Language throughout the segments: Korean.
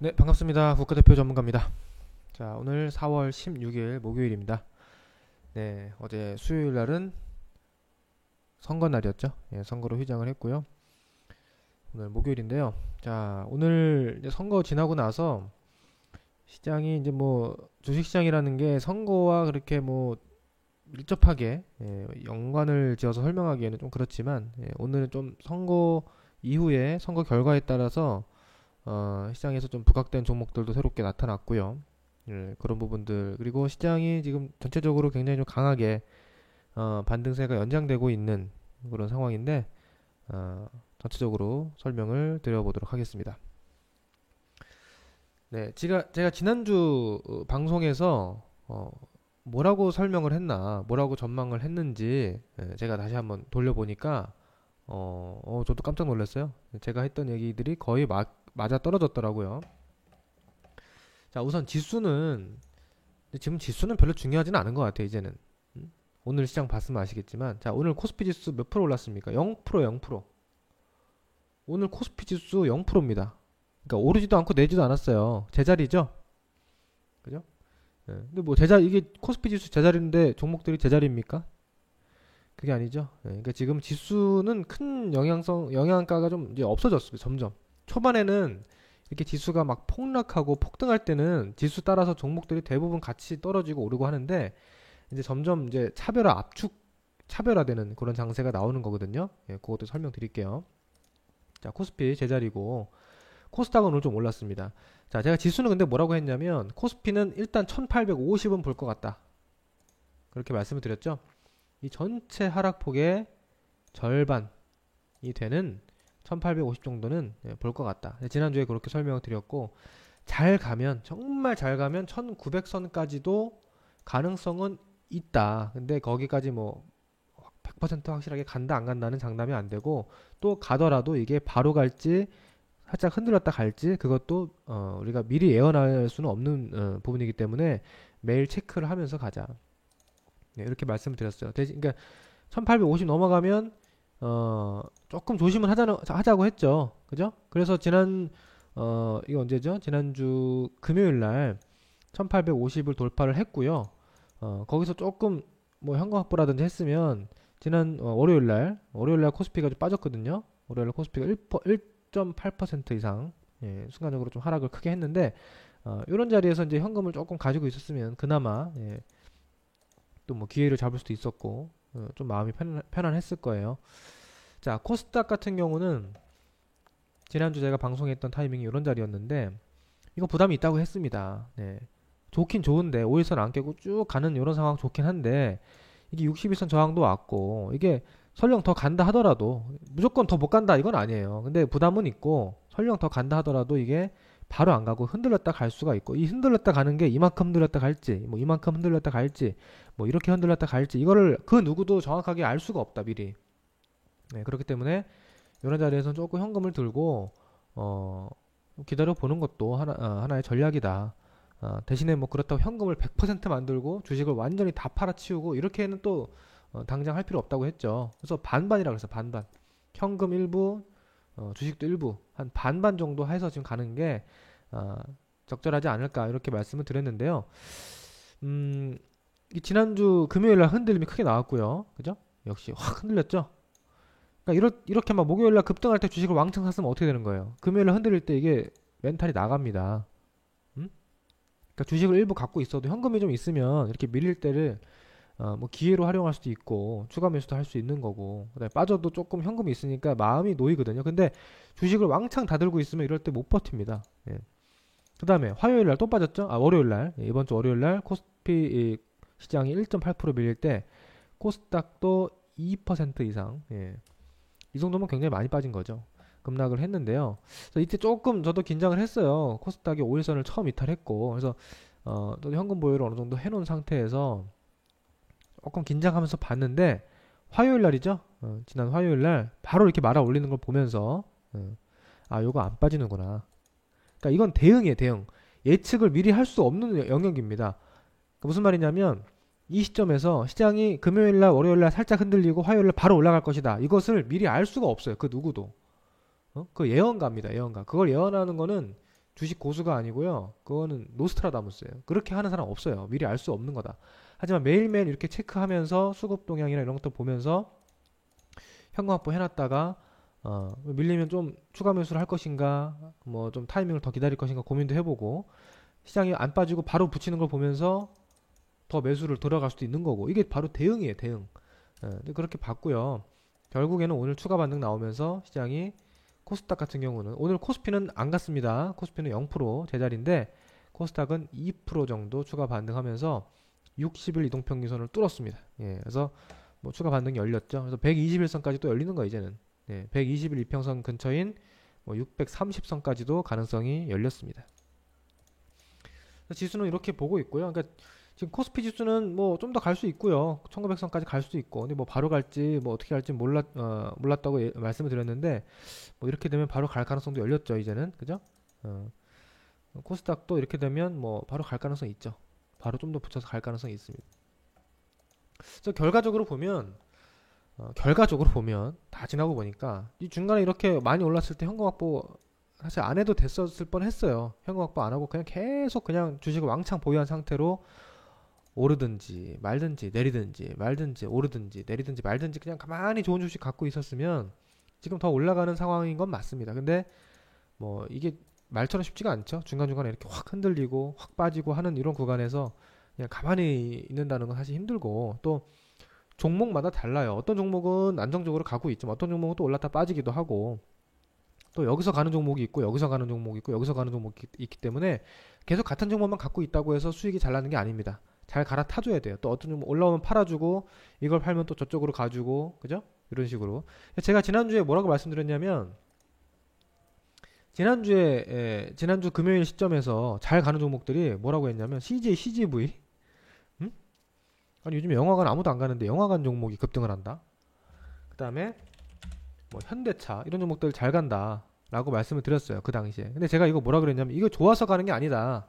네, 반갑습니다. 국가대표 전문가입니다. 자, 오늘 4월 16일 목요일입니다. 네, 어제 수요일 날은 선거 날이었죠. 예, 선거로 휴장을 했고요. 오늘 목요일인데요. 자, 오늘 이제 선거 지나고 나서 시장이 이제 뭐 주식시장이라는 게 선거와 그렇게 뭐 밀접하게 연관을 지어서 설명하기에는 좀 그렇지만 오늘은 좀 선거 이후에 선거 결과에 따라서 시장에서 좀 부각된 종목들도 새롭게 나타났고요. 예, 그런 부분들 그리고 시장이 지금 전체적으로 굉장히 좀 강하게 반등세가 연장되고 있는 그런 상황인데 전체적으로 설명을 드려보도록 하겠습니다. 네, 제가 지난주 방송에서 뭐라고 설명을 했나, 뭐라고 전망을 했는지 제가 다시 한번 돌려보니까 저도 깜짝 놀랐어요. 제가 했던 얘기들이 거의 맞아 떨어졌더라고요. 자, 우선 지수는 지금 지수는 별로 중요하지는 않은 것 같아요, 이제는. 오늘 시장 봤으면 아시겠지만, 자, 오늘 코스피 지수 몇 프로 올랐습니까? 0%, 0%. 오늘 코스피 지수 0%입니다. 그러니까 오르지도 않고 내지도 않았어요. 제자리죠? 그죠? 근데 뭐 이게 코스피 지수 제자리인데 종목들이 제자리입니까? 그게 아니죠. 그러니까 지금 지수는 큰 영향가가 좀 이제 없어졌습니다. 점점. 초반에는 이렇게 지수가 막 폭락하고 폭등할 때는 지수 따라서 종목들이 대부분 같이 떨어지고 오르고 하는데 이제 점점 이제 차별화되는 그런 장세가 나오는 거거든요. 그것도 설명드릴게요. 자, 코스피 제자리고 코스닥은 오늘 좀 올랐습니다. 자, 제가 지수는 근데 뭐라고 했냐면 코스피는 일단 1850은 볼 것 같다. 그렇게 말씀을 드렸죠. 이 전체 하락폭의 절반이 되는 1850 정도는 볼 것 같다. 지난주에 그렇게 설명을 드렸고 정말 잘 가면 1900선까지도 가능성은 있다. 근데 거기까지 뭐 100% 확실하게 간다 안 간다는 장담이 안 되고 또 가더라도 이게 바로 갈지 살짝 흔들렸다 갈지 그것도 우리가 미리 예언할 수는 없는 부분이기 때문에 매일 체크를 하면서 가자. 이렇게 말씀을 드렸어요. 그러니까 1850 넘어가면 조금 조심을 하자고 했죠. 그죠? 그래서 이거 언제죠? 지난주 금요일 날 1850을 돌파를 했고요. 거기서 조금 뭐 현금 확보라든지 했으면 지난 월요일 날 코스피가 좀 빠졌거든요. 월요일 날 코스피가 1.8% 이상 순간적으로 좀 하락을 크게 했는데 이런 자리에서 이제 현금을 조금 가지고 있었으면 그나마 또 뭐 기회를 잡을 수도 있었고 좀 마음이 편안했을 거예요. 자, 코스닥 같은 경우는 지난주 제가 방송했던 타이밍이 이런 자리였는데 이거 부담이 있다고 했습니다. 네. 좋긴 좋은데 5일선 안 깨고 쭉 가는 이런 상황 좋긴 한데 이게 60일선 저항도 왔고 이게 설령 더 간다 하더라도 무조건 더 못 간다 이건 아니에요. 근데 부담은 있고 설령 더 간다 하더라도 이게 바로 안 가고 흔들렸다 갈 수가 있고 이 흔들렸다 가는 게 이만큼 흔들렸다 갈지 뭐 이만큼 흔들렸다 갈지 뭐 이렇게 흔들렸다 갈지 이거를 그 누구도 정확하게 알 수가 없다 미리. 네, 그렇기 때문에 이런 자리에서는 조금 현금을 들고 기다려 보는 것도 하나의 전략이다. 대신에 뭐 그렇다고 현금을 100% 만들고 주식을 완전히 다 팔아치우고 이렇게는 또 당장 할 필요 없다고 했죠. 그래서 반반이라 그랬어요. 반반. 현금 일부, 주식도 일부 한 반반 정도 해서 지금 가는 게 적절하지 않을까 이렇게 말씀을 드렸는데요. 이 지난주 금요일날 흔들림이 크게 나왔고요. 그죠? 역시 확 흔들렸죠. 그러니까 이렇게 막 목요일날 급등할 때 주식을 왕창 샀으면 어떻게 되는 거예요? 금요일날 흔들릴 때 이게 멘탈이 나갑니다. 그러니까 주식을 일부 갖고 있어도 현금이 좀 있으면 이렇게 밀릴 때를 뭐 기회로 활용할 수도 있고 추가 매수도 할 수 있는 거고 그다음에 빠져도 조금 현금이 있으니까 마음이 놓이거든요. 근데 주식을 왕창 다 들고 있으면 이럴 때 못 버팁니다. 예. 그다음에 화요일 날 또 빠졌죠? 월요일 날 이번 주 월요일 날 코스피 시장이 1.8% 밀릴 때 코스닥도 2% 이상 이 정도면 굉장히 많이 빠진 거죠. 급락을 했는데요. 그래서 이때 조금 저도 긴장을 했어요. 코스닥이 5일선을 처음 이탈했고 그래서 또 현금 보유를 어느 정도 해놓은 상태에서 조금 긴장하면서 봤는데 화요일 날이죠. 지난 화요일 날 바로 이렇게 말아 올리는 걸 보면서 요거 안 빠지는구나. 그러니까 이건 대응이에요. 대응. 예측을 미리 할 수 없는 영역입니다. 그러니까 무슨 말이냐면 이 시점에서 시장이 금요일날 월요일날 살짝 흔들리고 화요일날 바로 올라갈 것이다. 이것을 미리 알 수가 없어요. 그 누구도. 그 예언가입니다. 예언가. 그걸 예언하는 거는 주식 고수가 아니고요. 그거는 노스트라다무스예요. 그렇게 하는 사람 없어요. 미리 알 수 없는 거다. 하지만 매일매일 이렇게 체크하면서 수급 동향이나 이런 것도 보면서 현금 확보 해놨다가 밀리면 좀 추가 매수를 할 것인가, 뭐 좀 타이밍을 더 기다릴 것인가 고민도 해보고, 시장이 안 빠지고 바로 붙이는 걸 보면서 더 매수를 들어갈 수도 있는 거고, 이게 바로 대응이에요, 대응. 근데 그렇게 봤고요. 결국에는 오늘 추가 반등 나오면서 시장이 코스닥 같은 경우는 오늘 코스피는 안 갔습니다. 코스피는 0% 제자리인데 코스닥은 2% 정도 추가 반등하면서 60일 이동평균선을 뚫었습니다. 예, 그래서 뭐 추가 반등이 열렸죠. 그래서 121선까지 또 열리는 거예요, 이제는. 예, 120일 이평선 근처인 뭐 630선까지도 가능성이 열렸습니다. 지수는 이렇게 보고 있고요. 그러니까 지금 코스피 지수는 뭐 좀 더 갈 수 있고요. 1900선까지 갈 수도 있고. 근데 뭐 바로 갈지 뭐 어떻게 갈지 몰랐다고 말씀을 드렸는데 뭐 이렇게 되면 바로 갈 가능성도 열렸죠, 이제는. 그죠? 코스닥도 이렇게 되면 뭐 바로 갈 가능성이 있죠. 바로 좀 더 붙여서 갈 가능성이 있습니다. 그래서 결과적으로 보면 다 지나고 보니까 이 중간에 이렇게 많이 올랐을 때 현금 확보 사실 안 해도 됐었을 뻔 했어요. 현금 확보 안 하고 그냥 계속 그냥 주식을 왕창 보유한 상태로 오르든지 말든지 내리든지 말든지 오르든지 내리든지 말든지 그냥 가만히 좋은 주식 갖고 있었으면 지금 더 올라가는 상황인 건 맞습니다. 근데 뭐 이게 말처럼 쉽지가 않죠. 중간중간에 이렇게 확 흔들리고 확 빠지고 하는 이런 구간에서 그냥 가만히 있는다는 건 사실 힘들고, 또 종목마다 달라요. 어떤 종목은 안정적으로 가고 있지만 어떤 종목은 또 올랐다 빠지기도 하고, 또 여기서 가는 종목이 있고 여기서 가는 종목이 있고 여기서 가는 종목이 있기 때문에 계속 같은 종목만 갖고 있다고 해서 수익이 잘 나는 게 아닙니다. 잘 갈아타줘야 돼요. 또 어떤 종목 올라오면 팔아주고 이걸 팔면 또 저쪽으로 가주고, 그죠? 이런 식으로. 제가 지난주에 뭐라고 말씀드렸냐면, 지난주 금요일 시점에서 잘 가는 종목들이 뭐라고 했냐면 CJ, CGV. 아니 요즘에 영화관 아무도 안 가는데 영화관 종목이 급등을 한다. 그 다음에 뭐 현대차 이런 종목들 잘 간다 라고 말씀을 드렸어요, 그 당시에. 근데 제가 이거 뭐라 그랬냐면, 이거 좋아서 가는 게 아니다.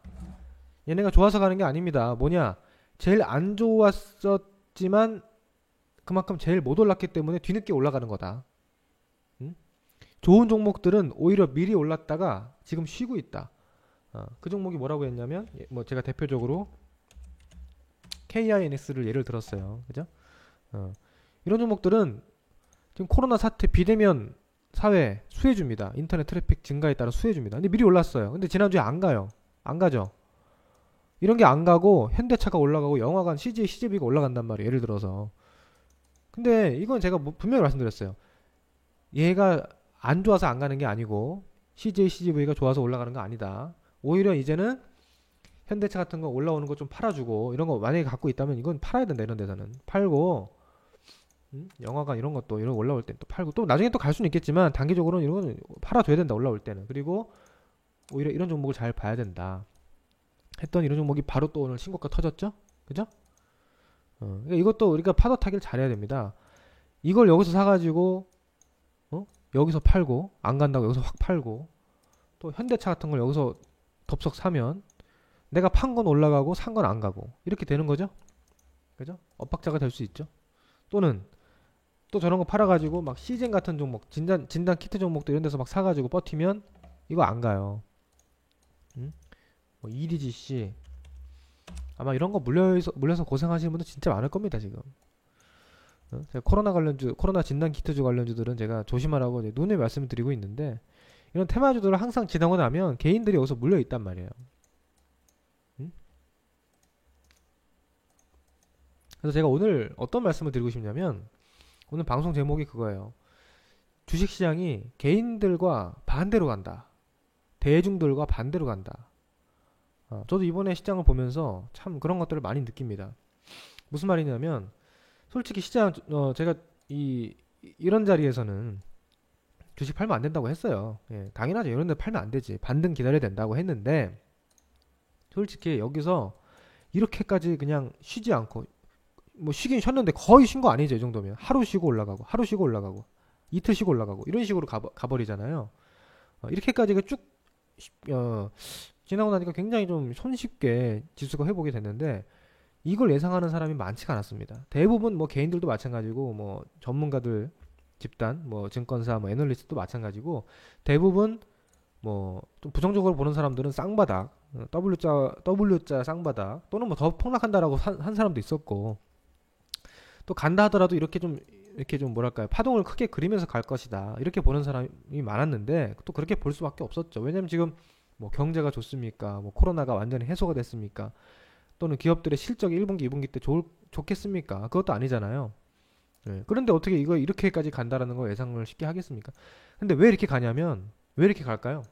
얘네가 좋아서 가는 게 아닙니다. 뭐냐, 제일 안 좋았었지만 그만큼 제일 못 올랐기 때문에 뒤늦게 올라가는 거다. 좋은 종목들은 오히려 미리 올랐다가 지금 쉬고 있다. 그 종목이 뭐라고 했냐면, 뭐 제가 대표적으로 KINX를 예를 들었어요. 그죠? 이런 종목들은 지금 코로나 사태 비대면 사회 수혜줍니다. 인터넷 트래픽 증가에 따라 수혜줍니다. 근데 미리 올랐어요. 근데 지난주에 안 가요. 안 가죠. 이런 게 안 가고 현대차가 올라가고 영화관 CJ, CGV가 올라간단 말이에요. 예를 들어서. 근데 이건 제가 분명히 말씀드렸어요. 얘가 안 좋아서 안 가는 게 아니고 CJ, CGV가 좋아서 올라가는 거 아니다. 오히려 이제는 현대차 같은 거 올라오는 거 좀 팔아주고, 이런 거 만약에 갖고 있다면 이건 팔아야 된다. 이런 데서는 팔고, 영화관 이런 것도 이런 올라올 때 또 팔고, 또 나중에 또 갈 수는 있겠지만 단기적으로는 이런 거는 팔아줘야 된다, 올라올 때는. 그리고 오히려 이런 종목을 잘 봐야 된다 했던 이런 종목이 바로 또 오늘 신고가 터졌죠. 그죠? 그러니까 이것도 우리가 파도 타기를 잘해야 됩니다. 이걸 여기서 사가지고 여기서 팔고, 안 간다고 여기서 확 팔고, 또 현대차 같은 걸 여기서 덥석 사면 내가 판 건 올라가고 산 건 안 가고 이렇게 되는 거죠. 그죠? 엇박자가 될 수 있죠. 또는 또 저런 거 팔아가지고 막 시젠 같은 종목, 진단 키트 종목도 이런 데서 막 사가지고 버티면 이거 안 가요. 뭐 EDGC 아마 이런 거 물려서 고생하시는 분들 진짜 많을 겁니다, 지금. 제가 코로나 진단 키트주 관련주들은 제가 조심하라고 눈에 말씀을 드리고 있는데, 이런 테마주들을 항상 지나고 나면 개인들이 여기서 물려 있단 말이에요. 그래서 제가 오늘 어떤 말씀을 드리고 싶냐면, 오늘 방송 제목이 그거예요. 주식시장이 개인들과 반대로 간다. 대중들과 반대로 간다. 저도 이번에 시장을 보면서 참 그런 것들을 많이 느낍니다. 무슨 말이냐면, 솔직히 시장, 제가 이런 자리에서는 주식 팔면 안 된다고 했어요. 예, 당연하죠. 이런 데 팔면 안 되지. 반등 기다려야 된다고 했는데, 솔직히 여기서 이렇게까지 그냥 쉬지 않고, 뭐 쉬긴 쉬었는데 거의 쉰 거 아니죠, 이 정도면. 하루 쉬고 올라가고, 하루 쉬고 올라가고, 이틀 쉬고 올라가고, 이런 식으로 가버리잖아요. 이렇게까지 쭉, 지나고 나니까 굉장히 좀 손쉽게 지수가 회복이 됐는데, 이걸 예상하는 사람이 많지가 않았습니다. 대부분 뭐 개인들도 마찬가지고, 뭐 전문가들 집단, 뭐 증권사, 뭐 애널리스트도 마찬가지고, 대부분 뭐 좀 부정적으로 보는 사람들은 쌍바닥, W자 쌍바닥 또는 뭐 더 폭락한다라고 한 사람도 있었고, 또 간다 하더라도 이렇게 좀 뭐랄까요, 파동을 크게 그리면서 갈 것이다 이렇게 보는 사람이 많았는데, 또 그렇게 볼 수밖에 없었죠. 왜냐면 지금 뭐 경제가 좋습니까? 뭐 코로나가 완전히 해소가 됐습니까? 또는 기업들의 실적이 1분기, 2분기 때 좋겠습니까? 그것도 아니잖아요. 예. 그런데 어떻게 이거 이렇게까지 간다라는 걸 예상을 쉽게 하겠습니까? 근데 왜 이렇게 가냐면, 왜 이렇게 갈까요?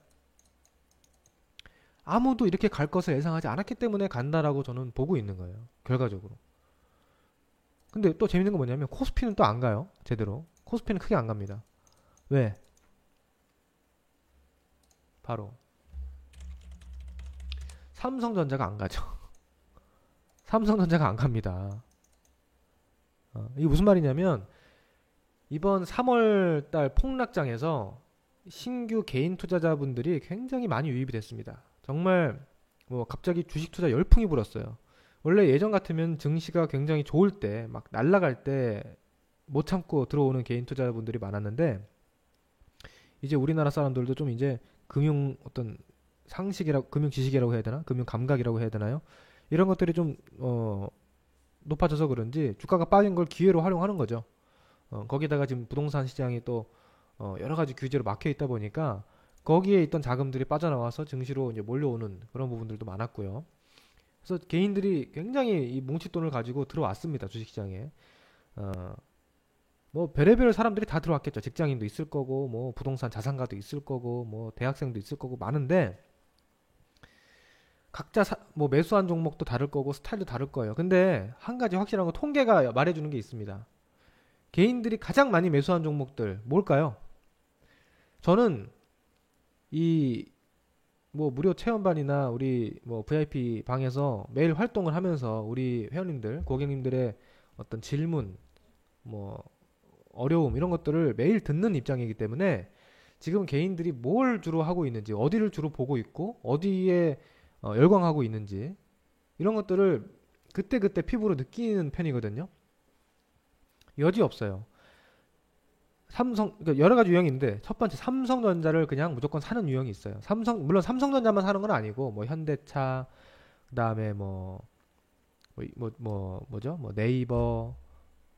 아무도 이렇게 갈 것을 예상하지 않았기 때문에 간다라고 저는 보고 있는 거예요. 결과적으로. 근데 또 재밌는 건 뭐냐면 코스피는 또 안 가요. 제대로. 코스피는 크게 안 갑니다. 왜? 바로 삼성전자가 안 가죠. 삼성전자가 안 갑니다. 이게 무슨 말이냐면 이번 3월 달 폭락장에서 신규 개인 투자자분들이 굉장히 많이 유입이 됐습니다. 정말 뭐 갑자기 주식 투자 열풍이 불었어요. 원래 예전 같으면 증시가 굉장히 좋을 때, 막 날아갈 때 못 참고 들어오는 개인 투자자분들이 많았는데, 이제 우리나라 사람들도 좀 이제 금융 어떤 금융 지식이라고 해야 되나? 금융 감각이라고 해야 되나요? 이런 것들이 좀 높아져서 그런지 주가가 빠진 걸 기회로 활용하는 거죠. 거기다가 지금 부동산 시장이 또 여러 가지 규제로 막혀 있다 보니까 거기에 있던 자금들이 빠져나와서 증시로 이제 몰려오는 그런 부분들도 많았고요. 그래서 개인들이 굉장히 이 뭉칫돈을 가지고 들어왔습니다. 주식시장에. 뭐 별의별 사람들이 다 들어왔겠죠. 직장인도 있을 거고, 뭐 부동산 자산가도 있을 거고, 뭐 대학생도 있을 거고 많은데, 각자 뭐 매수한 종목도 다를 거고 스타일도 다를 거예요. 근데 한 가지 확실한 건 통계가 말해주는 게 있습니다. 개인들이 가장 많이 매수한 종목들 뭘까요? 저는 이 뭐 무료 체험반이나 우리 뭐 VIP 방에서 매일 활동을 하면서 우리 회원님들, 고객님들의 어떤 질문, 뭐 어려움 이런 것들을 매일 듣는 입장이기 때문에 지금 개인들이 뭘 주로 하고 있는지, 어디를 주로 보고 있고, 어디에 열광하고 있는지 이런 것들을 그때그때 피부로 느끼는 편이거든요. 여지 없어요. 그러니까 여러 가지 유형이 있는데 첫 번째 삼성전자를 그냥 무조건 사는 유형이 있어요. 물론 삼성전자만 사는 건 아니고 뭐 현대차, 그다음에 뭐죠? 뭐 네이버,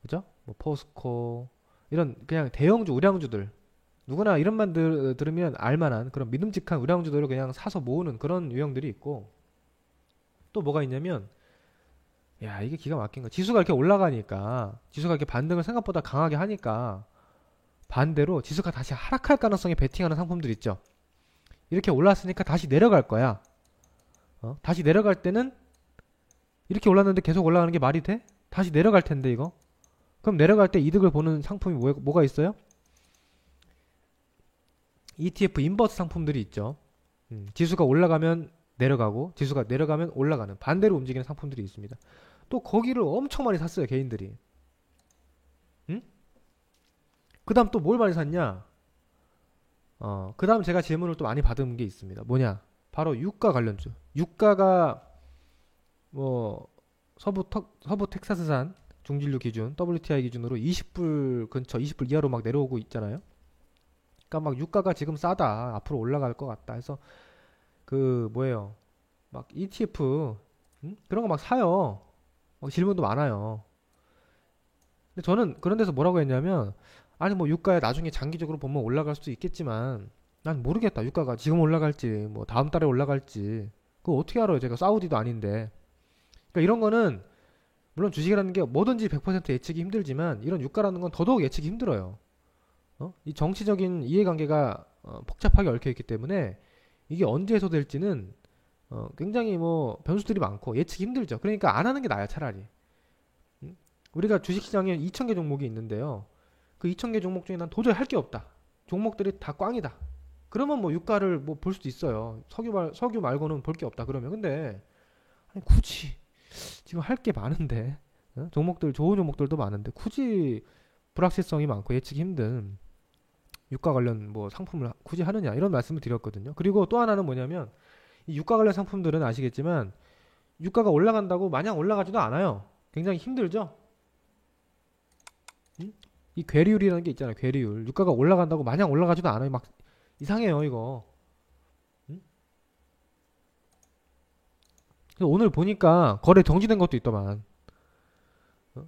그죠? 뭐 포스코 이런 그냥 대형주, 우량주들 누구나 이름만 들으면 알만한 그런 믿음직한 우량주들을 그냥 사서 모으는 그런 유형들이 있고, 또 뭐가 있냐면, 야 이게 기가 막힌 거, 지수가 이렇게 올라가니까, 지수가 이렇게 반등을 생각보다 강하게 하니까 반대로 지수가 다시 하락할 가능성에 베팅하는 상품들 있죠. 이렇게 올랐으니까 다시 내려갈 거야. 다시 내려갈 때는 이렇게 올랐는데 계속 올라가는 게 말이 돼? 다시 내려갈 텐데 이거. 그럼 내려갈 때 이득을 보는 상품이 뭐가 있어요? ETF 인버스 상품들이 있죠. 지수가 올라가면 내려가고 지수가 내려가면 올라가는 반대로 움직이는 상품들이 있습니다. 또 거기를 엄청 많이 샀어요, 개인들이. 응? 그 다음 또 뭘 많이 샀냐? 그 다음 제가 질문을 또 많이 받은 게 있습니다. 뭐냐? 바로 유가 관련주. 유가가 뭐 서부 텍사스산 중진류 기준, WTI 기준으로 20불 근처, 20불 이하로 막 내려오고 있잖아요. 그러니까 막 유가가 지금 싸다, 앞으로 올라갈 것 같다 해서 그 뭐예요? 막 ETF 그런 거 막 사요. 질문도 많아요. 근데 저는 그런 데서 뭐라고 했냐면, 아니 뭐 유가에 나중에 장기적으로 보면 올라갈 수도 있겠지만 난 모르겠다. 유가가 지금 올라갈지 뭐 다음 달에 올라갈지 그거 어떻게 알아요? 제가 사우디도 아닌데. 그러니까 이런 거는 물론 주식이라는 게 뭐든지 100% 예측이 힘들지만 이런 유가라는 건 더더욱 예측이 힘들어요. 이 정치적인 이해관계가 복잡하게 얽혀 있기 때문에 이게 언제 해소될지는 굉장히 뭐 변수들이 많고 예측이 힘들죠. 그러니까 안 하는 게 나아요, 차라리. 우리가 주식시장에 2,000개 종목이 있는데요. 그 2,000개 종목 중에 난 도저히 할 게 없다. 종목들이 다 꽝이다. 그러면 뭐 유가를 뭐 볼 수도 있어요. 석유 말고는 볼 게 없다. 그러면 근데 아니 굳이 지금 할 게 많은데, 종목들 좋은 종목들도 많은데 굳이 불확실성이 많고 예측이 힘든 유가 관련 뭐 상품을 굳이 하느냐 이런 말씀을 드렸거든요. 그리고 또 하나는 뭐냐면 이 유가 관련 상품들은 아시겠지만 유가가 올라간다고 마냥 올라가지도 않아요. 굉장히 힘들죠. 이 괴리율이라는 게 있잖아요. 괴리율. 유가가 올라간다고 마냥 올라가지도 않아요. 막 이상해요, 이거. 그래서 오늘 보니까 거래 정지된 것도 있더만.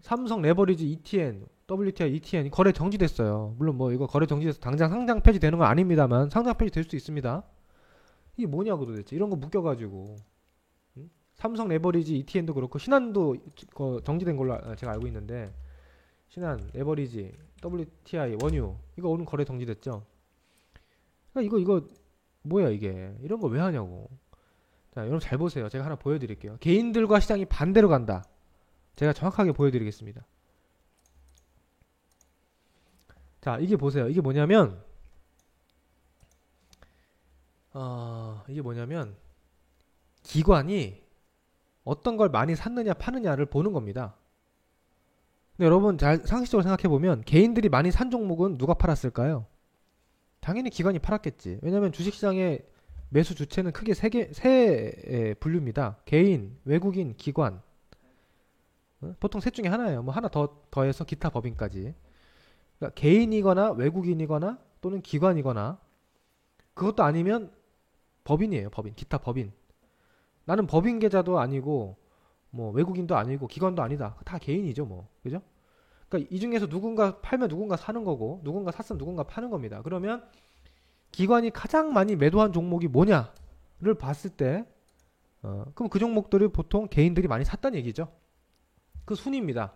삼성 레버리지 ETN, WTI ETN 거래 정지됐어요. 물론 뭐 이거 거래 정지돼서 당장 상장 폐지되는 건 아닙니다만 상장 폐지될 수도 있습니다. 이게 뭐냐고 도대체 이런 거 묶여가지고. 삼성 레버리지 ETN도 그렇고 신한도 정지된 걸로 제가 알고 있는데 신한 레버리지 WTI 원유 이거 오늘 거래 정지됐죠. 그러니까 이거 뭐야 이게 이런 거 왜 하냐고. 자 여러분 잘 보세요. 제가 하나 보여드릴게요. 개인들과 시장이 반대로 간다. 제가 정확하게 보여드리겠습니다. 자 이게 보세요. 이게 뭐냐면 기관이 어떤 걸 많이 샀느냐 파느냐를 보는 겁니다. 근데 여러분 잘 상식적으로 생각해보면 개인들이 많이 산 종목은 누가 팔았을까요? 당연히 기관이 팔았겠지. 왜냐면 주식시장의 매수 주체는 크게 세 분류입니다. 개인, 외국인, 기관. 보통 셋 중에 하나예요. 뭐 하나 더해서 기타 법인까지. 그러니까 개인이거나 외국인이거나 또는 기관이거나 그것도 아니면 법인이에요. 법인, 기타 법인. 나는 법인 계좌도 아니고 뭐 외국인도 아니고 기관도 아니다. 다 개인이죠, 뭐. 그죠? 그러니까 이 중에서 누군가 팔면 누군가 사는 거고 누군가 샀으면 누군가 파는 겁니다. 그러면 기관이 가장 많이 매도한 종목이 뭐냐를 봤을 때 그럼 그 종목들을 보통 개인들이 많이 샀다는 얘기죠. 그 순입니다.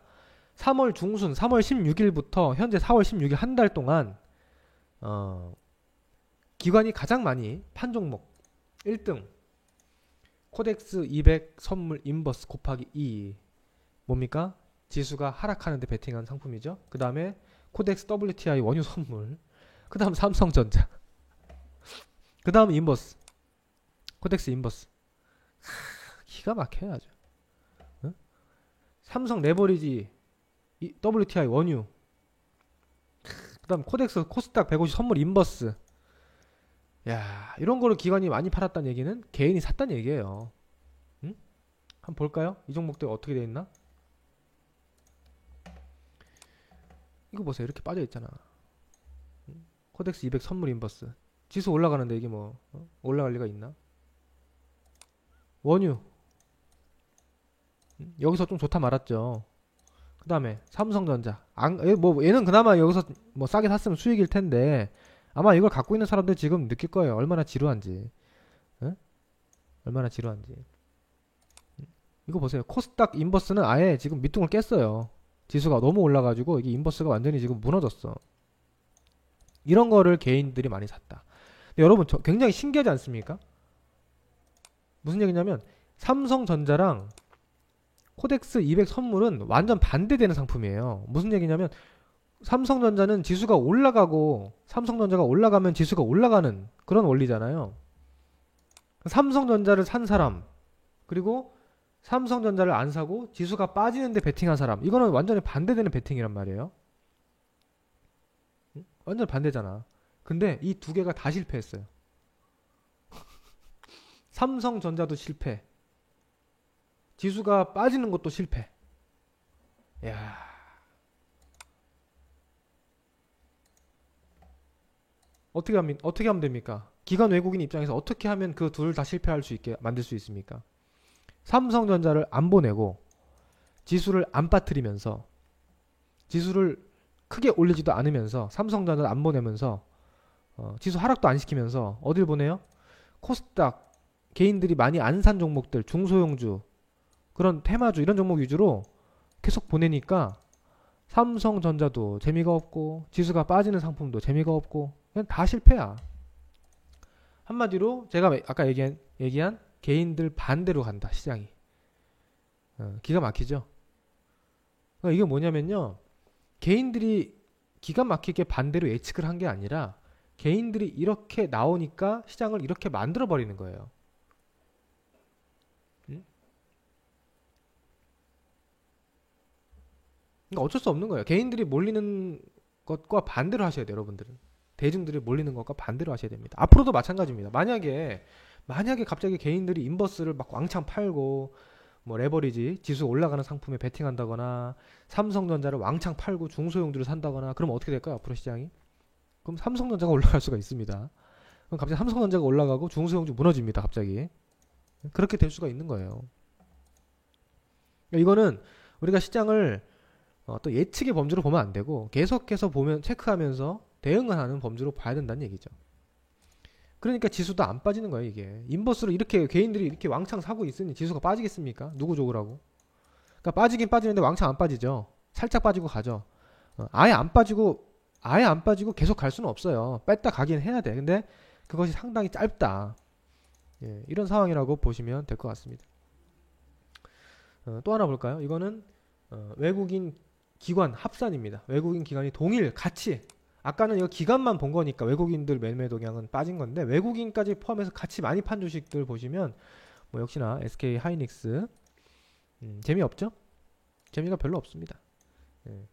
3월 중순 3월 16일부터 현재 4월 16일 한 달 동안 기관이 가장 많이 판 종목 1등 코덱스 200 선물 인버스 곱하기 2 뭡니까? 지수가 하락하는데 베팅한 상품이죠. 그 다음에 코덱스 WTI 원유 선물 그 다음 삼성전자 그 다음 인버스 코덱스 인버스 기가 막혀요 아주. 응? 삼성 레버리지 WTI 원유 그 다음 코덱스 코스닥 150 선물 인버스. 야 이런 거를 기관이 많이 팔았다는 얘기는 개인이 샀다는 얘기예요. 응? 한번 볼까요? 이 종목들 어떻게 돼 있나? 이거 보세요. 이렇게 빠져 있잖아. 코덱스 200 선물 인버스 지수 올라가는데 이게 뭐 올라갈 리가 있나? 원유 여기서 좀 좋다 말았죠. 그 다음에 삼성전자 뭐 얘는 그나마 여기서 뭐 싸게 샀으면 수익일 텐데 아마 이걸 갖고 있는 사람들 지금 느낄 거예요. 얼마나 지루한지. 에? 얼마나 지루한지. 이거 보세요. 코스닥 인버스는 아예 지금 밑둥을 깼어요. 지수가 너무 올라가지고 이게 인버스가 완전히 지금 무너졌어. 이런 거를 개인들이 많이 샀다. 근데 여러분 굉장히 신기하지 않습니까? 무슨 얘기냐면 삼성전자랑 코덱스 200 선물은 완전 반대되는 상품이에요. 무슨 얘기냐면 삼성전자는 지수가 올라가고 삼성전자가 올라가면 지수가 올라가는 그런 원리잖아요. 삼성전자를 산 사람 그리고 삼성전자를 안 사고 지수가 빠지는데 베팅한 사람 이거는 완전히 반대되는 베팅이란 말이에요. 완전 반대잖아. 근데 이 두 개가 다 실패했어요. 삼성전자도 실패 지수가 빠지는 것도 실패. 야 어떻게 하면 됩니까? 기관 외국인 입장에서 어떻게 하면 그 둘 다 실패할 수 있게 만들 수 있습니까? 삼성전자를 안 보내고 지수를 안 빠뜨리면서 지수를 크게 올리지도 않으면서 삼성전자를 안 보내면서 지수 하락도 안 시키면서 어딜 보내요? 코스닥 개인들이 많이 안 산 종목들 중소형주 그런 테마주 이런 종목 위주로 계속 보내니까 삼성전자도 재미가 없고 지수가 빠지는 상품도 재미가 없고 그냥 다 실패야. 한마디로 제가 아까 얘기한 개인들 반대로 간다 시장이. 기가 막히죠. 그러니까 이게 뭐냐면요. 개인들이 기가 막히게 반대로 예측을 한 게 아니라 개인들이 이렇게 나오니까 시장을 이렇게 만들어 버리는 거예요. 그러니까 어쩔 수 없는 거예요. 개인들이 몰리는 것과 반대로 하셔야 돼요, 여러분들은. 대중들이 몰리는 것과 반대로 하셔야 됩니다. 앞으로도 마찬가지입니다. 만약에 갑자기 개인들이 인버스를 막 왕창 팔고 뭐 레버리지 지수 올라가는 상품에 베팅한다거나 삼성전자를 왕창 팔고 중소형주를 산다거나 그러면 어떻게 될까요? 앞으로 시장이? 그럼 삼성전자가 올라갈 수가 있습니다. 그럼 갑자기 삼성전자가 올라가고 중소형주 무너집니다. 갑자기. 그렇게 될 수가 있는 거예요. 이거는 우리가 시장을 또 예측의 범주로 보면 안 되고 계속해서 보면 체크하면서 대응을 하는 범주로 봐야 된다는 얘기죠. 그러니까 지수도 안 빠지는 거예요, 이게. 인버스로 이렇게 개인들이 이렇게 왕창 사고 있으니 지수가 빠지겠습니까? 누구 좋으라고? 그러니까 빠지긴 빠지는데 왕창 안 빠지죠. 살짝 빠지고 가죠. 아예 안 빠지고 계속 갈 수는 없어요. 뺐다 가긴 해야 돼. 근데 그것이 상당히 짧다. 예, 이런 상황이라고 보시면 될 것 같습니다. 또 하나 볼까요? 이거는 외국인 기관 합산입니다. 외국인 기관이 동일 같이, 아까는 이거 기관만 본 거니까 외국인들 매매 동향은 빠진 건데 외국인까지 포함해서 같이 많이 판 주식들 보시면 뭐 역시나 SK 하이닉스 재미없죠? 재미가 별로 없습니다. 예.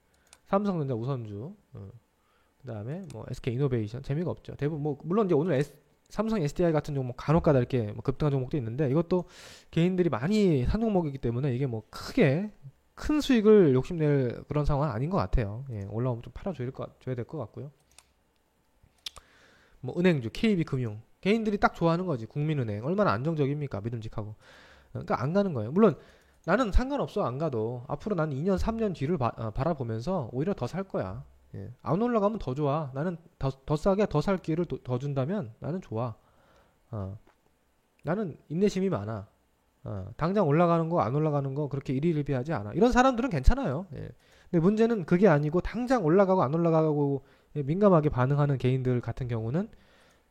삼성전자 우선주, 그 다음에 뭐 SK 이노베이션 재미가 없죠. 대부분 뭐 물론 이제 오늘 삼성 SDI 같은 종목 간혹가다 이렇게 뭐 급등한 종목도 있는데 이것도 개인들이 많이 산 종목이기 때문에 이게 뭐 크게 큰 수익을 욕심낼 그런 상황은 아닌 것 같아요. 예, 올라오면 좀 팔아줘야 될 것 같고요. 뭐 은행주, KB금융 개인들이 딱 좋아하는 거지. 국민은행 얼마나 안정적입니까? 믿음직하고. 그러니까 안 가는 거예요. 물론 나는 상관없어 안 가도 앞으로 나는 2년 3년 뒤를 바라보면서 오히려 더 살 거야. 예, 안 올라가면 더 좋아. 나는 더 싸게 더 살 기회를 더 준다면 나는 좋아. 나는 인내심이 많아. 당장 올라가는 거 안 올라가는 거 그렇게 일희일비하지 않아. 이런 사람들은 괜찮아요. 예. 근데 문제는 그게 아니고 당장 올라가고 안 올라가고 민감하게 반응하는 개인들 같은 경우는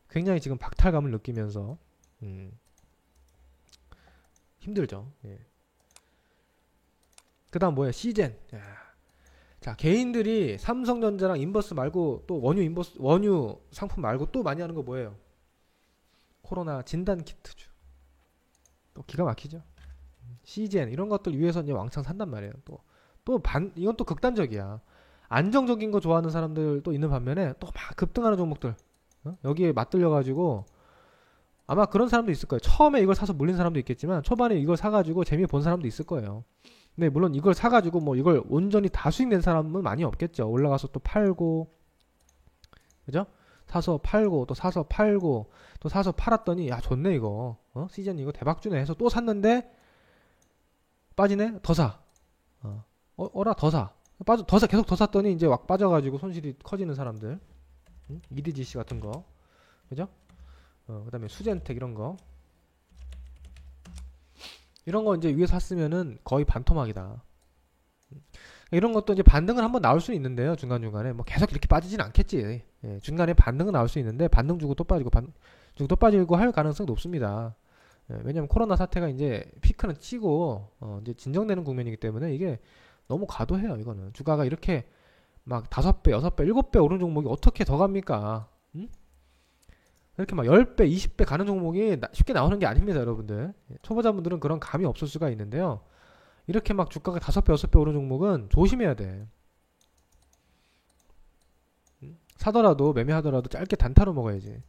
굉장히 지금 박탈감을 느끼면서 힘들죠. 예. 그 다음 뭐야? 시젠. 자, 개인들이 삼성전자랑 인버스 말고 또 원유 상품 말고 또 많이 하는 거 뭐예요? 코로나 진단 키트주. 또 기가 막히죠. 시젠 이런 것들 위해서 이제 왕창 산단 말이에요. 이건 또 극단적이야. 안정적인 거 좋아하는 사람들 또 있는 반면에 또 막 급등하는 종목들 여기에 맞들려가지고 아마 그런 사람도 있을 거예요. 처음에 이걸 사서 물린 사람도 있겠지만 초반에 이걸 사가지고 재미 본 사람도 있을 거예요. 근데 물론 이걸 사가지고 뭐 이걸 온전히 다 수익 낸 사람은 많이 없겠죠. 올라가서 또 팔고, 그죠? 사서 팔고 또 사서 팔고 또 사서 팔았더니 야 좋네 이거 시즌 이거 대박주네 해서 또 샀는데 빠지네 더 사. 어라 더 사. 계속 더 샀더니 이제 막 빠져가지고 손실이 커지는 사람들. EDGC 같은 거, 그죠? 그다음에 수젠텍 이런 거 이제 위에 샀으면은 거의 반토막이다. 이런 것도 이제 반등은 한번 나올 수 있는데요. 중간중간에 뭐 계속 이렇게 빠지진 않겠지. 예, 중간에 반등은 나올 수 있는데 반등 주고 또 빠지고 주고 또 빠지고 할 가능성이 높습니다. 예, 왜냐면 코로나 사태가 이제 피크는 치고 이제 진정되는 국면이기 때문에 이게 너무 과도해요. 이거는 주가가 이렇게 막 5배, 6배, 7배 오른 종목이 어떻게 더 갑니까? 이렇게 막 10배, 20배 가는 종목이 쉽게 나오는 게 아닙니다, 여러분들. 초보자분들은 그런 감이 없을 수가 있는데요. 이렇게 막 주가가 5배, 6배 오른 종목은 조심해야 돼. 사더라도, 매매하더라도 짧게 단타로 먹어야지.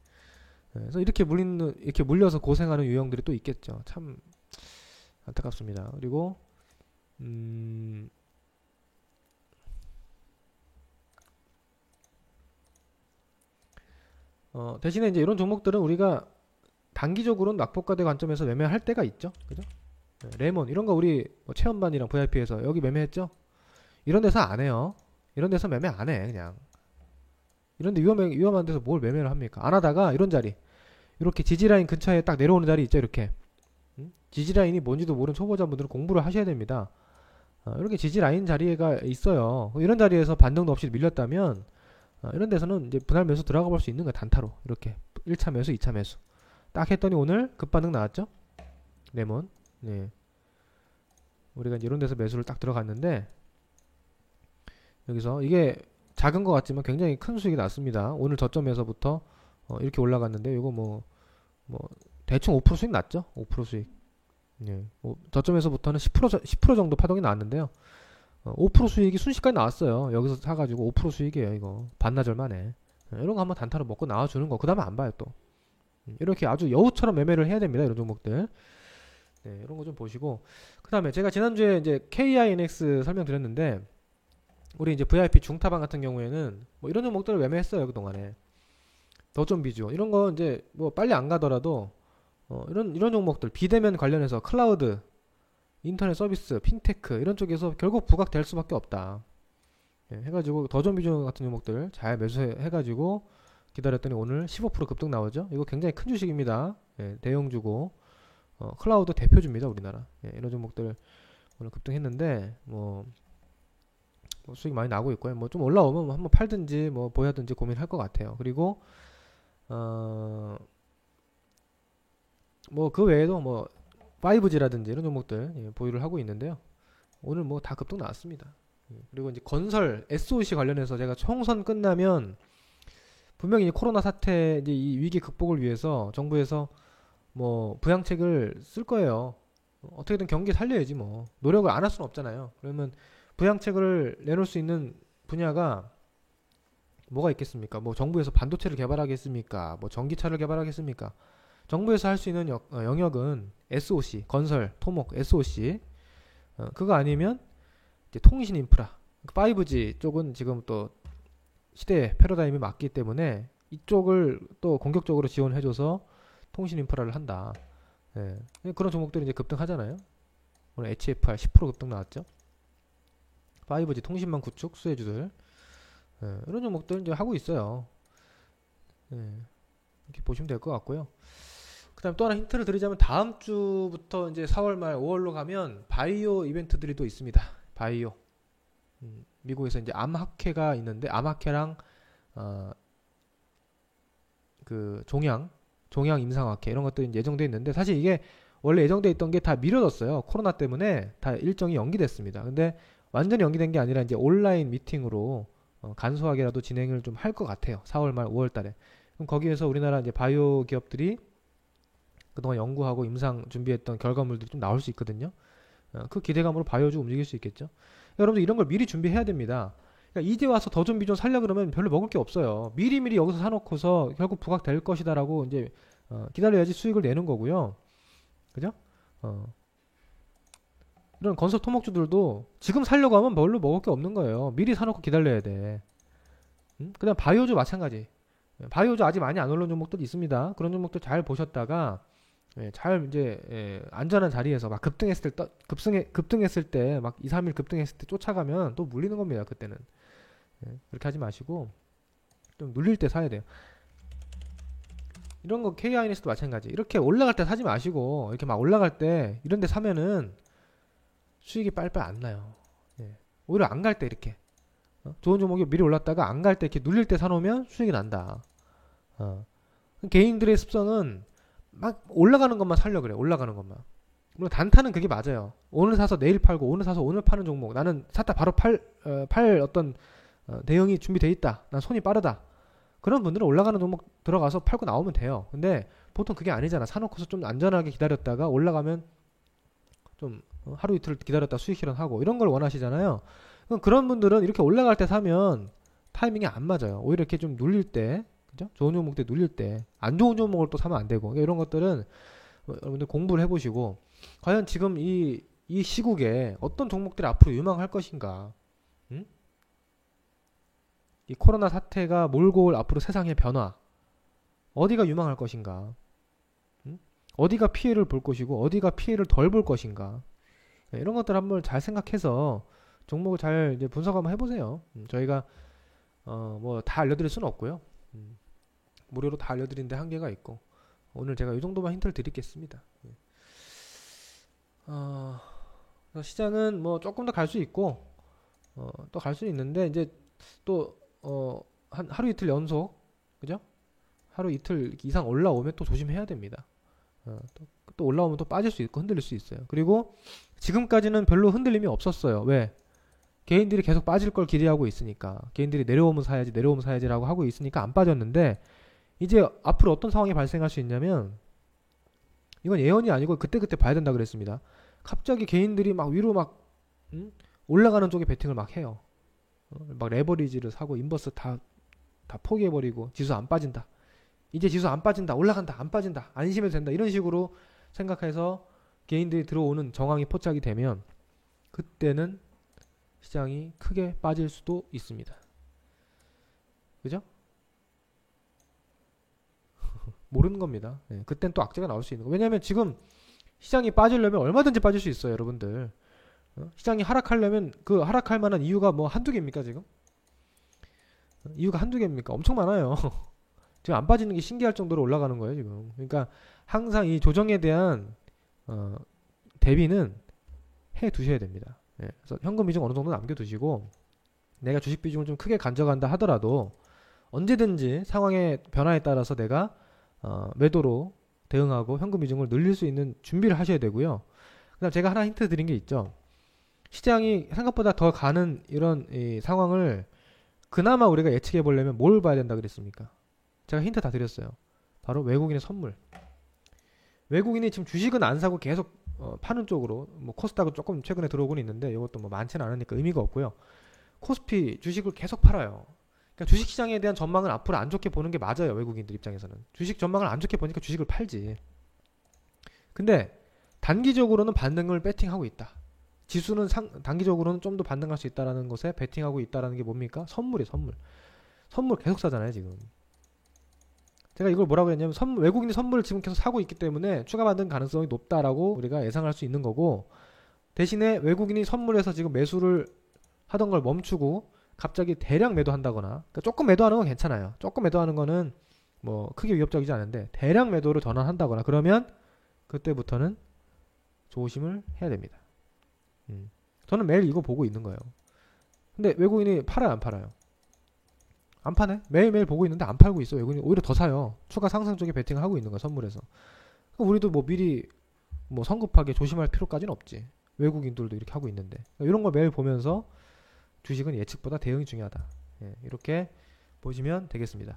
그래서 이렇게 물려서 고생하는 유형들이 또 있겠죠. 참, 안타깝습니다. 그리고, 대신에 이제 이런 종목들은 우리가 단기적으로는 낙폭과대 관점에서 매매할 때가 있죠. 그죠? 레몬 이런 거 우리 뭐 체험반이랑 VIP에서 여기 매매했죠? 이런 데서 안 해요. 이런 데서 매매 안 해. 그냥 이런 데 위험한 데서 뭘 매매를 합니까? 안 하다가 이런 자리 이렇게 지지라인 근처에 딱 내려오는 자리 있죠. 이렇게 지지라인이 뭔지도 모르는 초보자분들은 공부를 하셔야 됩니다. 이렇게 지지라인 자리가 있어요. 이런 자리에서 반등도 없이 밀렸다면 이런 데서는 이제 분할 매수 들어가 볼 수 있는 거야. 단타로 이렇게 1차 매수 2차 매수 딱 했더니 오늘 급반등 나왔죠. 레몬. 네. 우리가 이제 이런 데서 매수를 딱 들어갔는데 여기서 이게 작은 것 같지만 굉장히 큰 수익이 났습니다. 오늘 저점에서부터 이렇게 올라갔는데 이거 뭐 대충 5% 수익 났죠. 5% 수익. 네. 저점에서부터는 10% 정도 파동이 나왔는데요. 5% 수익이 순식간에 나왔어요. 여기서 사가지고 5% 수익이에요. 이거 반나절 만에. 이런 거 한번 단타로 먹고 나와주는 거. 그 다음에 안 봐요 또. 이렇게 아주 여우처럼 매매를 해야 됩니다. 이런 종목들. 네, 이런 거 좀 보시고. 그 다음에 제가 지난주에 이제 KINX 설명드렸는데 우리 이제 VIP 중타방 같은 경우에는 뭐 이런 종목들을 매매했어요. 그동안에. 더좀비주 이런 거 이제 뭐 빨리 안 가더라도 이런 종목들 비대면 관련해서 클라우드 인터넷 서비스, 핀테크 이런 쪽에서 결국 부각될 수밖에 없다. 해가지고 더존 비전 같은 종목들 잘 매수해가지고 기다렸더니 오늘 15% 급등 나오죠. 이거 굉장히 큰 주식입니다. 대형주고 클라우드 대표주입니다. 우리나라. 이런 종목들 오늘 급등했는데 뭐 수익 많이 나고 있고요. 뭐 좀 올라오면 뭐 한번 팔든지 뭐 보야든지 고민할 것 같아요. 그리고 뭐 그 외에도 뭐 5G라든지 이런 종목들 보유를 하고 있는데요. 오늘 뭐 다 급등 나왔습니다. 그리고 이제 건설 SOC 관련해서 제가 총선 끝나면 분명히 이 코로나 사태 이제 이 위기 극복을 위해서 정부에서 뭐 부양책을 쓸 거예요. 어떻게든 경기 살려야지 뭐 노력을 안 할 수는 없잖아요. 그러면 부양책을 내놓을 수 있는 분야가 뭐가 있겠습니까? 뭐 정부에서 반도체를 개발하겠습니까? 뭐 전기차를 개발하겠습니까? 정부에서 할 수 있는 영역은 SOC, 건설, 토목, SOC 그거 아니면 이제 통신 인프라 5G 쪽은 지금 또 시대의 패러다임이 맞기 때문에 이쪽을 또 공격적으로 지원해줘서 통신 인프라를 한다. 그런 종목들이 이제 급등하잖아요. 오늘 HFR 10% 급등 나왔죠. 5G 통신망 구축 수혜주들 이런 종목들 이제 하고 있어요. 이렇게 보시면 될 것 같고요. 그다음 또 하나 힌트를 드리자면 다음 주부터 이제 4월 말 5월로 가면 바이오 이벤트들이 또 있습니다. 바이오 미국에서 이제 암학회가 있는데 암학회랑 그 종양 임상학회 이런 것들이 예정돼 있는데 사실 이게 원래 예정돼 있던 게 다 미뤄졌어요. 코로나 때문에 다 일정이 연기됐습니다. 근데 완전히 연기된 게 아니라 이제 온라인 미팅으로 간소하게라도 진행을 좀 할 것 같아요. 4월 말 5월 달에. 그럼 거기에서 우리나라 이제 바이오 기업들이 그동안 연구하고 임상 준비했던 결과물들이 좀 나올 수 있거든요. 그 기대감으로 바이오주 움직일 수 있겠죠. 여러분들 이런 걸 미리 준비해야 됩니다. 그러니까 이제 와서 더존 비존 살려 그러면 별로 먹을 게 없어요. 미리미리 여기서 사놓고서 결국 부각될 것이다라고 이제 기다려야지 수익을 내는 거고요. 그죠? 이런 건설 토목주들도 지금 살려고 하면 별로 먹을 게 없는 거예요. 미리 사놓고 기다려야 돼. 그다음 바이오주 마찬가지. 바이오주 아직 많이 안 올라온 종목들 있습니다. 그런 종목들 잘 보셨다가 잘 이제 안전한 자리에서 막 급등했을 때 급등했을 때 막 2, 3일 급등했을 때 쫓아가면 또 물리는 겁니다. 그때는 그렇게 하지 마시고 좀 눌릴 때 사야 돼요. 이런 거 KINS도 마찬가지. 이렇게 올라갈 때 사지 마시고 이렇게 막 올라갈 때 이런 데 사면은 수익이 빨빨 안 나요. 오히려 안 갈 때 이렇게 좋은 종목이 미리 올랐다가 안 갈 때 이렇게 눌릴 때 사놓으면 수익이 난다. 개인들의 습성은 막 올라가는 것만 살려 그래. 올라가는 것만. 물론 단타는 그게 맞아요. 오늘 사서 내일 팔고 오늘 사서 오늘 파는 종목. 나는 샀다 바로 팔 어떤 대응이 준비돼 있다. 난 손이 빠르다. 그런 분들은 올라가는 종목 들어가서 팔고 나오면 돼요. 근데 보통 그게 아니잖아. 사놓고서 좀 안전하게 기다렸다가 올라가면 좀 하루 이틀 기다렸다 수익 실현하고 이런 걸 원하시잖아요. 그럼 그런 분들은 이렇게 올라갈 때 사면 타이밍이 안 맞아요. 오히려 이렇게 좀 눌릴 때, 그죠? 좋은 종목들 눌릴 때 안 좋은 종목을 또 사면 안 되고 그러니까 이런 것들은 여러분들 공부를 해보시고 과연 지금 이 시국에 어떤 종목들이 앞으로 유망할 것인가? 이 코로나 사태가 몰고 올 앞으로 세상의 변화 어디가 유망할 것인가? 어디가 피해를 볼 것이고 어디가 피해를 덜 볼 것인가? 이런 것들 한번 잘 생각해서 종목을 잘 이제 분석 한번 해보세요. 저희가 뭐 다 알려드릴 수는 없고요. 무료로 다 알려드리는데 한계가 있고 오늘 제가 이 정도만 힌트를 드리겠습니다. 시장은 뭐 조금 더 갈 수 있고 또 갈 수 있는데 이제 또 한 하루 이틀 연속 그죠? 하루 이틀 이상 올라오면 또 조심해야 됩니다. 또 올라오면 또 빠질 수 있고 흔들릴 수 있어요. 그리고 지금까지는 별로 흔들림이 없었어요. 왜? 개인들이 계속 빠질 걸 기대하고 있으니까 개인들이 내려오면 사야지라고 하고 있으니까 안 빠졌는데 이제 앞으로 어떤 상황이 발생할 수 있냐면 이건 예언이 아니고 그때그때 봐야 된다 그랬습니다. 갑자기 개인들이 막 위로 막 올라가는 쪽에 베팅을 막 해요. 막 레버리지를 사고 인버스 다 포기해버리고 지수 안 빠진다. 이제 지수 안 빠진다. 올라간다. 안 빠진다. 안심해도 된다. 이런 식으로 생각해서 개인들이 들어오는 정황이 포착이 되면 그때는 시장이 크게 빠질 수도 있습니다. 그죠? 모르는 겁니다. 그땐 또 악재가 나올 수 있는 거. 왜냐하면 지금 시장이 빠지려면 얼마든지 빠질 수 있어요, 여러분들. 시장이 하락하려면 그 하락할 만한 이유가 뭐 한두 개입니까, 지금? 이유가 한두 개입니까? 엄청 많아요. 지금 안 빠지는 게 신기할 정도로 올라가는 거예요, 지금. 그러니까 항상 이 조정에 대한 대비는 해 두셔야 됩니다. 예, 그래서 현금 비중 어느 정도 남겨두시고, 내가 주식 비중을 좀 크게 가져간다 하더라도 언제든지 상황의 변화에 따라서 내가 매도로 대응하고 현금 비중을 늘릴 수 있는 준비를 하셔야 되고요. 그다음 제가 하나 힌트 드린 게 있죠. 시장이 생각보다 더 가는 이런 이 상황을 그나마 우리가 예측해 보려면 뭘 봐야 된다 그랬습니까? 제가 힌트 다 드렸어요. 바로 외국인의 선물. 외국인이 지금 주식은 안 사고 계속 파는 쪽으로, 뭐 코스닥은 조금 최근에 들어오고는 있는데 이것도 뭐 많지는 않으니까 의미가 없고요. 코스피 주식을 계속 팔아요. 그러니까 주식시장에 대한 전망을 앞으로 안 좋게 보는 게 맞아요. 외국인들 입장에서는. 주식 전망을 안 좋게 보니까 주식을 팔지. 근데 단기적으로는 반등을 배팅하고 있다. 지수는 단기적으로는 좀 더 반등할 수 있다라는 것에 배팅하고 있다라는 게 뭡니까? 선물이에요, 선물. 선물 계속 사잖아요, 지금. 제가 이걸 뭐라고 했냐면 외국인이 선물을 지금 계속 사고 있기 때문에 추가 반등 가능성이 높다라고 우리가 예상할 수 있는 거고, 대신에 외국인이 선물에서 지금 매수를 하던 걸 멈추고 갑자기 대량 매도한다거나, 그러니까 조금 매도하는 건 괜찮아요. 조금 매도하는 거는 뭐 크게 위협적이지 않은데 대량 매도로 전환한다거나 그러면 그때부터는 조심을 해야 됩니다. 저는 매일 이거 보고 있는 거예요. 근데 외국인이 팔아요, 안 팔아요? 안 파네? 매일매일 보고 있는데 안 팔고 있어. 외국인이 오히려 더 사요. 추가 상승 쪽에 베팅을 하고 있는 거야, 선물에서. 그럼 우리도 뭐 미리 뭐 성급하게 조심할 필요까지는 없지. 외국인들도 이렇게 하고 있는데. 이런 거 매일 보면서 주식은 예측보다 대응이 중요하다. 예, 이렇게 보시면 되겠습니다.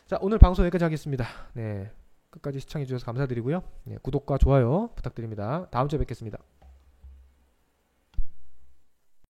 자, 오늘 방송 여기까지 하겠습니다. 네, 끝까지 시청해 주셔서 감사드리고요. 네, 구독과 좋아요 부탁드립니다. 다음 주에 뵙겠습니다.